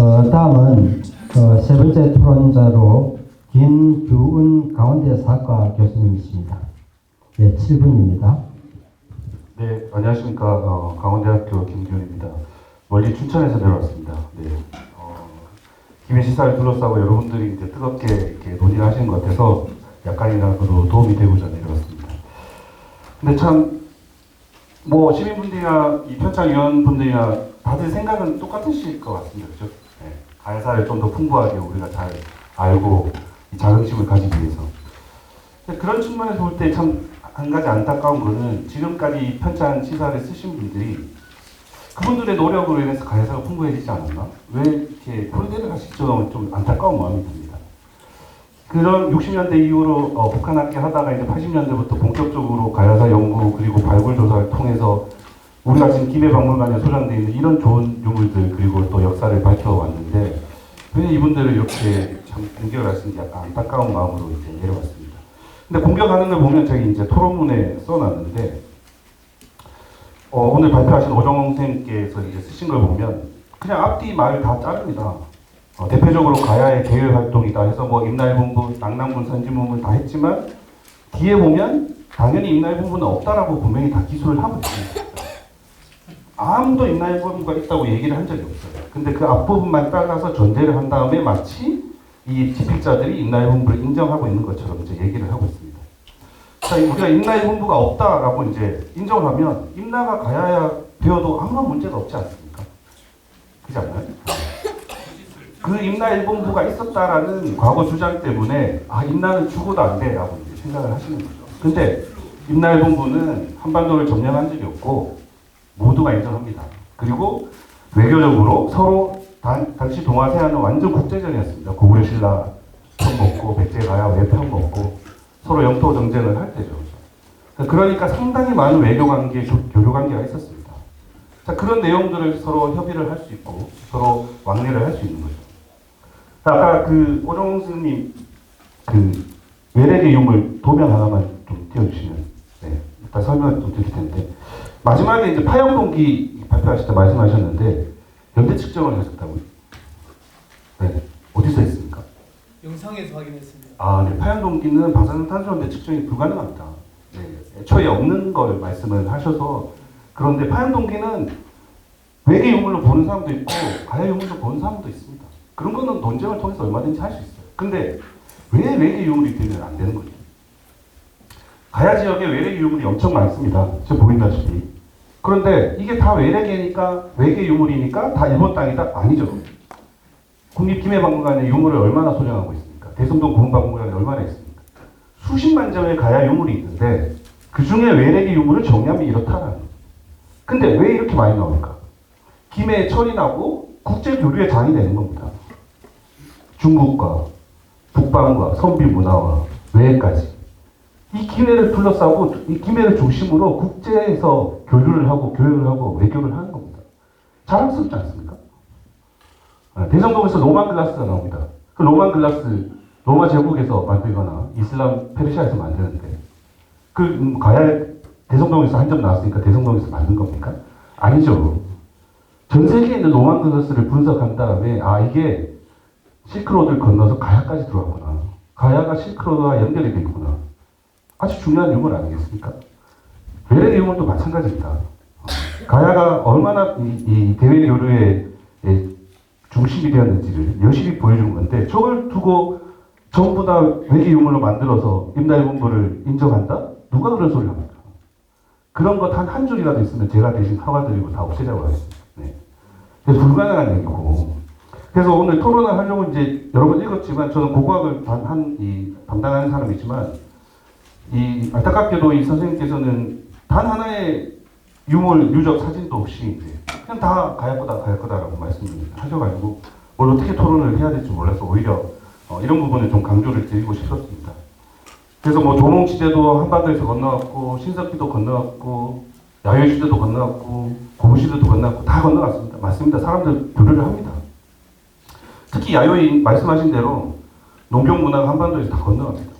다음은 세 번째 토론자로 김규은 강원대사학과 교수님이십니다. 네, 7분입니다. 네, 안녕하십니까. 강원대학교 김기훈입니다. 멀리 춘천에서 내려왔습니다. 네, 김해 시사를 둘러싸고 여러분들이 이제 뜨겁게 이렇게 논의를 하시는 것 같아서 약간이나도 도움이 되고자 내려왔습니다. 근데 참, 시민분들이나 이 편찬위원분들이나 다들 생각은 똑같으실 것 같습니다. 그죠? 네, 가야사를 좀 더 풍부하게 우리가 잘 알고 이 자긍심을 가지기 위해서. 그런 측면에서 볼 때 참 한 가지 안타까운 거는 지금까지 편찬 시사를 쓰신 분들이 그분들의 노력으로 인해서 가야사가 풍부해지지 않았나? 왜 이렇게 홀대를 하실지 좀 안타까운 마음이 듭니다. 그런 60년대 이후로 북한학계 하다가 이제 80년대부터 본격적으로 가야사 연구 그리고 발굴 조사를 통해서 우리가 지금 김해박물관에 소장되어 있는 이런 좋은 유물들 그리고 또 역사를 밝혀왔는데 왜 이분들을 이렇게 참 공격을 하시는지 약간 안타까운 마음으로 이제 내려왔습니다. 근데 공격하는 걸 보면 저희 이제 토론문에 써놨는데 오늘 발표하신 오정홍 선생님께서 이제 쓰신 걸 보면 그냥 앞뒤 말 다 자릅니다. 대표적으로 가야의 계열 활동이다 해서 임날본부, 낙랑군 선진문물 다 했지만 뒤에 보면 당연히 임날본부는 없다라고 분명히 다 기술을 하고 있습니다. 아무도 임날본부가 있다고 얘기를 한 적이 없어요. 근데 그 앞부분만 따라서 전제를 한 다음에 마치 이 지필자들이 임날본부를 인정하고 있는 것처럼 이제 얘기를 하고 있습니다. 자, 우리가 임나의본부가 없다라고 이제 인정을 하면 임나가 가야야 되어도 아무런 문제가 없지 않습니까? 그렇지 않나요? 그 임나일본부가 있었다라는 과거 주장 때문에 임나는 죽어도 안 돼라고 이제 생각을 하시는 거죠. 근데 임나일본부는 한반도를 점령한 적이 없고 모두가 인정합니다. 그리고 외교적으로 서로 당시 동아세안은 완전 국제전이었습니다. 고구려 신라 편 먹고 백제가야 외편 먹고 서로 영토 정쟁을 할 때죠. 그러니까 상당히 많은 외교 관계, 교류 관계가 있었습니다. 자, 그런 내용들을 서로 협의를 할 수 있고 서로 왕래를 할 수 있는 거죠. 자, 아까 오정홍 선생님 외래계 유물 도면 하나만 좀 띄워주시면 일단 설명을 좀 드릴 텐데 마지막에 이제 파형동기 발표하실 때 말씀하셨는데 연대 측정을 하셨다고요? 네, 어디서 했습니까? 영상에서 확인했습니다. 네, 파형동기는 방사능탄소연대 측정이 불가능합니다. 네, 애초에 없는 걸 말씀을 하셔서 그런데 파형동기는 외계 유물로 보는 사람도 있고 가야 유물로 보는 사람도 있습니다. 그런 거는 논쟁을 통해서 얼마든지 할 수 있어요. 근데 왜 외계 유물이 되면 안 되는 거죠? 가야 지역에 외계 유물이 엄청 많습니다. 지금 보인다시피. 그런데 이게 다 외래계니까 외계 유물이니까 다 일본 땅이다? 아니죠. 국립김해박물관에 유물을 얼마나 소장하고 있습니까? 대성동 고흥박물관에 얼마나 있습니까? 수십만 점의 가야 유물이 있는데 그 중에 외래계 유물을 정리하면 이렇다라는 거예요. 근데 왜 이렇게 많이 나올까? 김해에 철이 나고 국제 교류의 장이 되는 겁니다. 중국과 북방과 선비 문화와 외까지 이 김해를 둘러싸고 이 김해를 중심으로 국제에서 교류를 하고 교역을 하고 외교를 하는 겁니다. 자랑스럽지 않습니까? 대성동에서 로만 글라스가 나옵니다. 그 로만 글라스 로마 제국에서 만들거나 이슬람 페르시아에서 만드는데 가야 대성동에서 한 점 나왔으니까 대성동에서 만든 겁니까? 아니죠. 전 세계에 있는 로만 글라스를 분석한 다음에 이게 실크로드를 건너서 가야까지 들어왔구나. 가야가 실크로드와 연결이 되어 있구나. 아주 중요한 유물 아니겠습니까? 외래 유물도 마찬가지입니다. 가야가 얼마나 이 대외 교류의 중심이 되었는지를 열심히 보여주는 건데 저걸 두고 전부 다 외계 유물로 만들어서 임나일본부를 인정한다? 누가 그런 소리를 합니까? 그런 것 한 줄이라도 있으면 제가 대신 사과드리고 다 없애자고 하겠습니다. 네. 불가능한 얘기고. 그래서 오늘 토론을 하려고 이제 여러 번 읽었지만 저는 고고학을 담당하는 사람이지만 안타깝게도 이 선생님께서는 단 하나의 유물 유적 사진도 없이 그냥 다 가야 거다라고 말씀을 하셔가지고 뭘 어떻게 토론을 해야 될지 몰라서 오히려 이런 부분을 좀 강조를 드리고 싶었습니다. 그래서 조롱지대도 한반도에서 건너갔고 신석기도 건너갔고 야유시대도 건너갔고 고구시대도 건너갔고 다 건너갔습니다. 맞습니다. 사람들 교류를 합니다. 특히 야요이 말씀하신 대로 농경문화가 한반도에서 다 건너갑니다.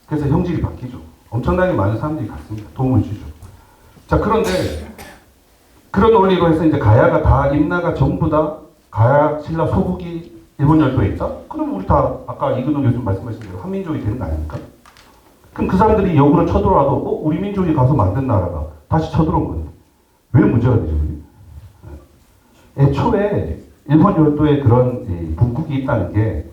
그래서 형질이 바뀌죠. 엄청나게 많은 사람들이 갔습니다. 도움을 주죠. 자, 그런데 그런 논리로 해서 이제 가야가 다 임나가 전부 다 가야 신라 소국이 일본 열도에 있다? 그럼 우리 다 아까 이근호 교수님 말씀하신 대로 한민족이 되는 거 아닙니까? 그럼 그 사람들이 역으로 쳐들어와도 우리 민족이 가서 만든 나라가 다시 쳐들어온 건데 왜 문제가 되죠? 그게? 애초에 일본 열도에 그런 분국이 있다는 게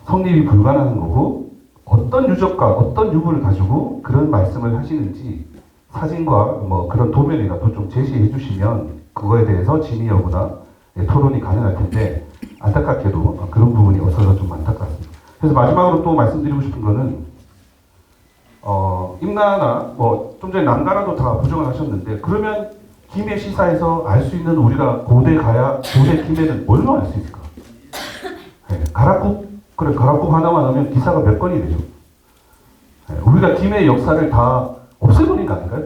성립이 불가능한 거고 어떤 유적과 어떤 유물을 가지고 그런 말씀을 하시는지 사진과 뭐 그런 도면이라도 좀 제시해 주시면 그거에 대해서 진위 여부나 토론이 가능할 텐데 안타깝게도 그런 부분이 없어서 좀 안타깝습니다. 그래서 마지막으로 또 말씀드리고 싶은 거는 임나나 뭐 좀 전에 남가라도 다 부정을 하셨는데 그러면 김해 시사에서 알 수 있는 우리가 고대 가야 고대 김해는 뭘로 알 수 있을까? 네, 가락국 하나만 하면 기사가 몇 건이 되죠. 네, 우리가 김해의 역사를 다 없애버린 거 아닌가요?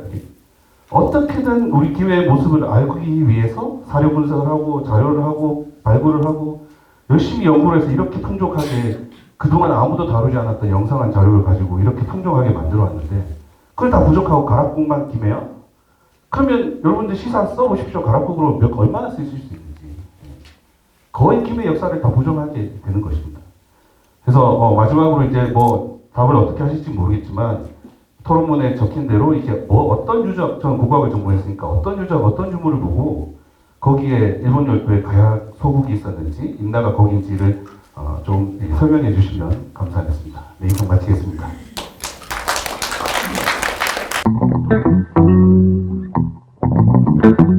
어떻게든 우리 김해의 모습을 알기 위해서 사료 분석을 하고 자료를 하고 발굴을 하고 열심히 연구를 해서 이렇게 풍족하게 그동안 아무도 다루지 않았던 영상한 자료를 가지고 이렇게 풍족하게 만들어 왔는데 그걸 다 부족하고 가락국만 김해요? 그러면 여러분들 시사 써보십시오. 가락국으로 얼마나 쓰실 수 있는지. 거의 김해 역사를 다 부정하게 되는 것입니다. 그래서 마지막으로 이제 뭐 답을 어떻게 하실지 모르겠지만 토론문에 적힌 대로 이게 뭐 어떤 유적, 저는 국악을 전공했으니까 어떤 유적, 어떤 유물을 보고 거기에 일본 열도에 가야 소국이 있었는지 임나가 거기인지를 좀 설명해 주시면 감사하겠습니다. 네, 이상 마치겠습니다. Thank you.